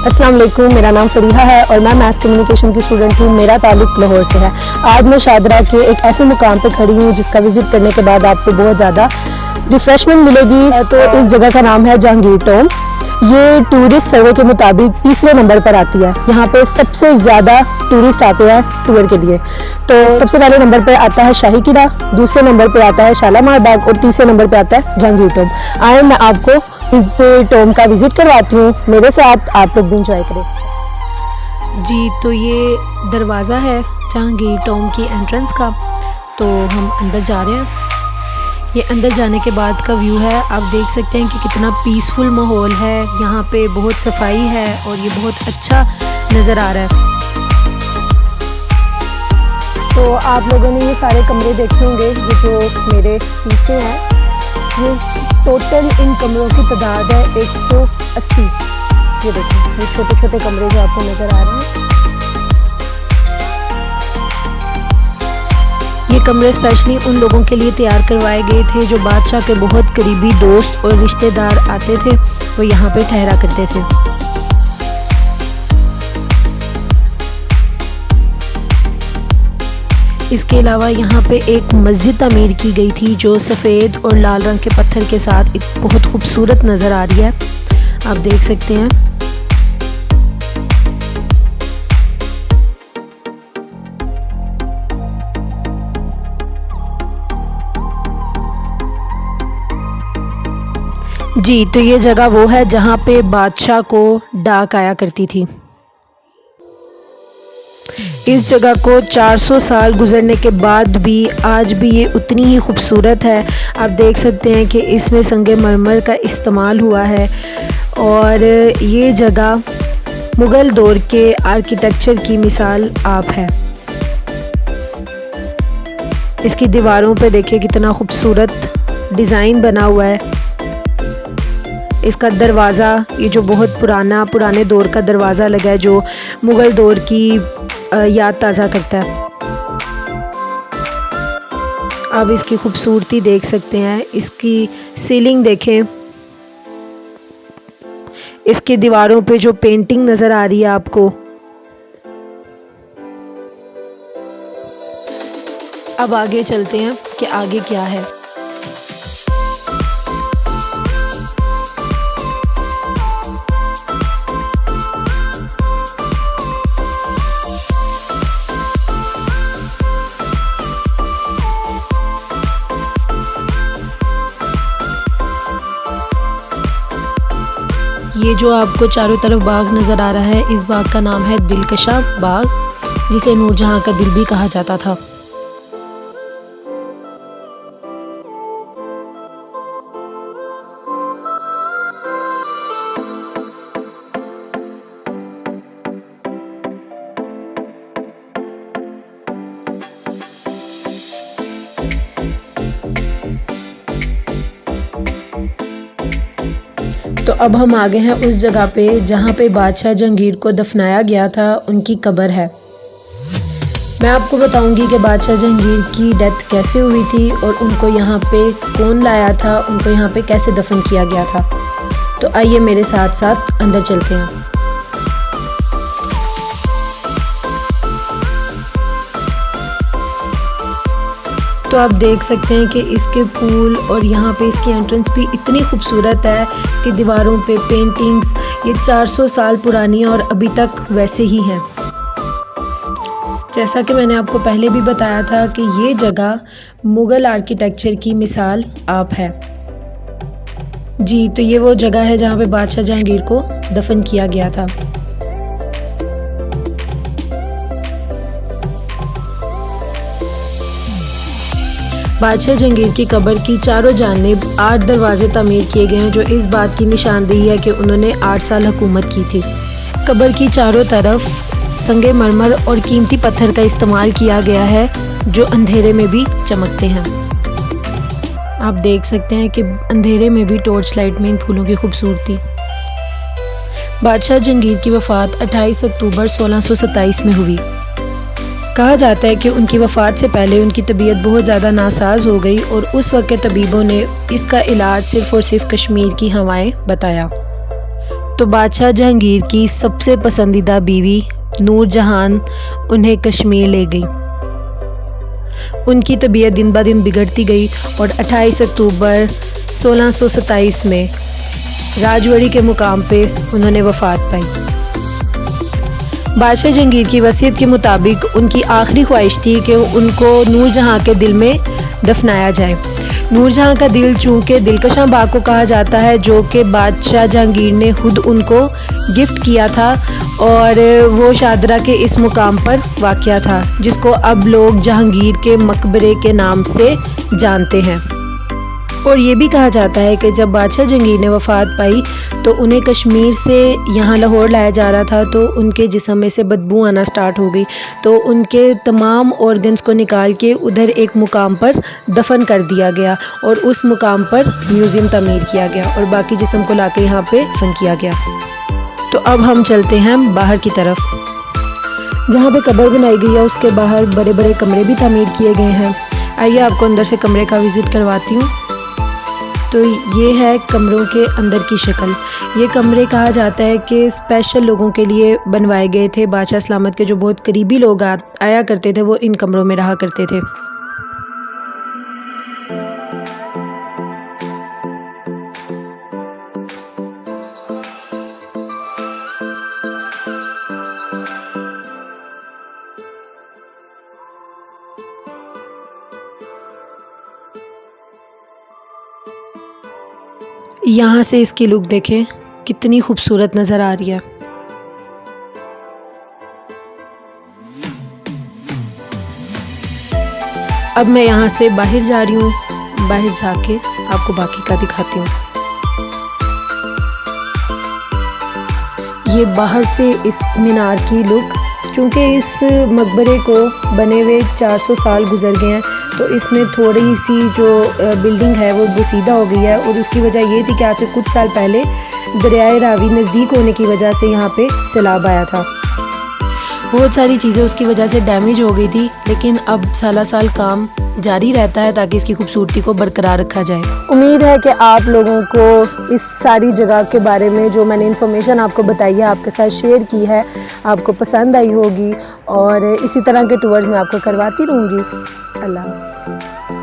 अस्सलाम वालेकुम, मेरा नाम फरीहा है और मैं मैथ कम्युनिकेशन की स्टूडेंट हूँ। मेरा ताल्लुक लाहौर से है। आज मैं शादरा के एक ऐसे मुकाम पे खड़ी हूँ जिसका विजिट करने के बाद आपको बहुत ज़्यादा रिफ्रेशमेंट मिलेगी। तो इस जगह का नाम है जहांगीर टॉम। ये टूरिस्ट सर्वे के मुताबिक तीसरे नंबर पर आती है। यहाँ पे सबसे ज़्यादा टूरिस्ट आते हैं टूर के लिए। तो सबसे पहले नंबर पे आता है शाही किला, दूसरे नंबर पे आता है शालामार बाग और तीसरे नंबर पे आता है जहांगीर टॉम। आए मैं आपको इस टॉम का विजिट करवाती हूँ, मेरे साथ आप लोग भी इंजॉय करें। जी, तो ये दरवाज़ा है जहांगीर टॉम की एंट्रेंस का। तो हम अंदर जा रहे हैं। ये अंदर जाने के बाद का व्यू है। आप देख सकते हैं कि कितना पीसफुल माहौल है। यहाँ पे बहुत सफाई है और ये बहुत अच्छा नज़र आ रहा है। तो आप लोगों ने ये सारे कमरे देखे होंगे, ये जो मेरे पीछे हैं, ये टोटल इन कमरों की तादाद है 180। ये देखिए, ये छोटे छोटे कमरे जो आपको नज़र आ रहे हैं। ये कमरे स्पेशली उन लोगों के लिए तैयार करवाए गए थे जो बादशाह के बहुत करीबी दोस्त और रिश्तेदार आते थे, वो यहाँ पे ठहरा करते थे। इसके अलावा यहाँ पे एक मस्जिद तामीर की गई थी जो सफ़ेद और लाल रंग के पत्थर के साथ एक बहुत खूबसूरत नज़र आ रही है। आप देख सकते हैं। जी, तो ये जगह वो है जहाँ पे बादशाह को डाक आया करती थी। इस जगह को 400 साल गुजरने के बाद भी आज भी ये उतनी ही खूबसूरत है। आप देख सकते हैं कि इसमें संगमरमर का इस्तेमाल हुआ है और ये जगह मुग़ल दौर के आर्किटेक्चर की मिसाल आप है। इसकी दीवारों पे देखिए कितना खूबसूरत डिज़ाइन बना हुआ है। इसका दरवाज़ा, ये जो बहुत पुराने दौर का दरवाज़ा लगा है जो मुग़ल दौर की याद ताज़ा करता है। आप इसकी खूबसूरती देख सकते हैं। इसकी सीलिंग देखें, इसकी दीवारों पे जो पेंटिंग नज़र आ रही है आपको। अब आगे चलते हैं कि आगे क्या है। ये जो आपको चारों तरफ बाग नज़र आ रहा है, इस बाग का नाम है दिलकशा बाग, जिसे नूरजहां का दिल भी कहा जाता था। तो अब हम आ गए हैं उस जगह पे जहाँ पे बादशाह जहांगीर को दफनाया गया था, उनकी कब्र है। मैं आपको बताऊंगी कि बादशाह जहांगीर की डेथ कैसे हुई थी और उनको यहाँ पे कौन लाया था, उनको यहाँ पे कैसे दफन किया गया था। तो आइए मेरे साथ साथ अंदर चलते हैं। तो आप देख सकते हैं कि इसके फूल और यहाँ पे इसकी एंट्रेंस भी इतनी खूबसूरत है। इसकी दीवारों पे पेंटिंग्स, ये 400 साल पुरानी है और अभी तक वैसे ही हैं। जैसा कि मैंने आपको पहले भी बताया था कि ये जगह मुग़ल आर्किटेक्चर की मिसाल आप है। जी, तो ये वो जगह है जहाँ पे बादशाह जहांगीर को दफन किया गया था। बादशाह जहांगीर की कब्र की चारों जानिब 8 दरवाजे तामीर किए गए हैं जो इस बात की निशानदेही है कि उन्होंने 8 साल हुकूमत की थी। कब्र की चारों तरफ संगमरमर और कीमती पत्थर का इस्तेमाल किया गया है जो अंधेरे में भी चमकते हैं। आप देख सकते हैं कि अंधेरे में भी टॉर्च लाइट में इन फूलों की खूबसूरती। बादशाह जहांगीर की वफ़ात 28 अक्टूबर 1627 में हुई। कहा जाता है कि उनकी वफ़ात से पहले उनकी तबीयत बहुत ज़्यादा नासाज हो गई और उस वक्त तबीबों ने इसका इलाज सिर्फ़ और सिर्फ कश्मीर की हवाएं बताया। तो बादशाह जहांगीर की सबसे पसंदीदा बीवी नूरजहान उन्हें कश्मीर ले गई। उनकी तबीयत दिन ब दिन बिगड़ती गई और 28 अक्टूबर 1627 में राजवड़ी के मुकाम पे उन्होंने वफ़ात पाई। बादशाह जहांगीर की वसीयत के मुताबिक उनकी आखिरी ख्वाहिश थी कि उनको नूरजहां के दिल में दफनाया जाए। नूरजहां का दिल चूँकि दिलकशां बाग को कहा जाता है, जो कि बादशाह जहांगीर ने खुद उनको गिफ्ट किया था और वो शादरा के इस मुकाम पर वाक़या था, जिसको अब लोग जहांगीर के मकबरे के नाम से जानते हैं। और ये भी कहा जाता है कि जब बादशाह जहांगीर ने वफ़ात पाई तो उन्हें कश्मीर से यहाँ लाहौर लाया जा रहा था, तो उनके जिस्म में से बदबू आना स्टार्ट हो गई, तो उनके तमाम ऑर्गन्स को निकाल के उधर एक मुकाम पर दफन कर दिया गया और उस मुकाम पर म्यूज़ियम तमीर किया गया और बाकी जिस्म को लाके यहाँ पे दफन किया गया। तो अब हम चलते हैं बाहर की तरफ, जहाँ पे कब्र बनाई गई है उसके बाहर बड़े बड़े कमरे भी तमीर किए गए हैं। आइए आपको अंदर से कमरे का विज़िट करवाती हूँ। तो ये है कमरों के अंदर की शक्ल। ये कमरे कहा जाता है कि स्पेशल लोगों के लिए बनवाए गए थे। बादशाह सलामत के जो बहुत करीबी लोग आया करते थे वो इन कमरों में रहा करते थे। यहाँ से इसकी लुक देखें, कितनी खूबसूरत नज़र आ रही है। अब मैं यहाँ से बाहर जा रही हूँ, बाहर जाके आपको बाकी का दिखाती हूँ। ये बाहर से इस मीनार की लुक, चूँकि इस मकबरे को बने हुए 400 साल गुजर गए हैं, तो इसमें थोड़ी सी जो बिल्डिंग है वो बुसीदा हो गई है और उसकी वजह ये थी कि आज से कुछ साल पहले दरियाए रावी नज़दीक होने की वजह से यहाँ पे सैलाब आया था। बहुत सारी चीज़ें उसकी वजह से डैमेज हो गई थी, लेकिन अब साला साल काम जारी रहता है ताकि इसकी खूबसूरती को बरकरार रखा जाए। उम्मीद है कि आप लोगों को इस सारी जगह के बारे में जो मैंने इन्फॉर्मेशन आपको बताई है, आपके साथ शेयर की है, आपको पसंद आई होगी और इसी तरह के टूर्स मैं आपको करवाती रहूँगी। अल्लाह हाफ़िज़।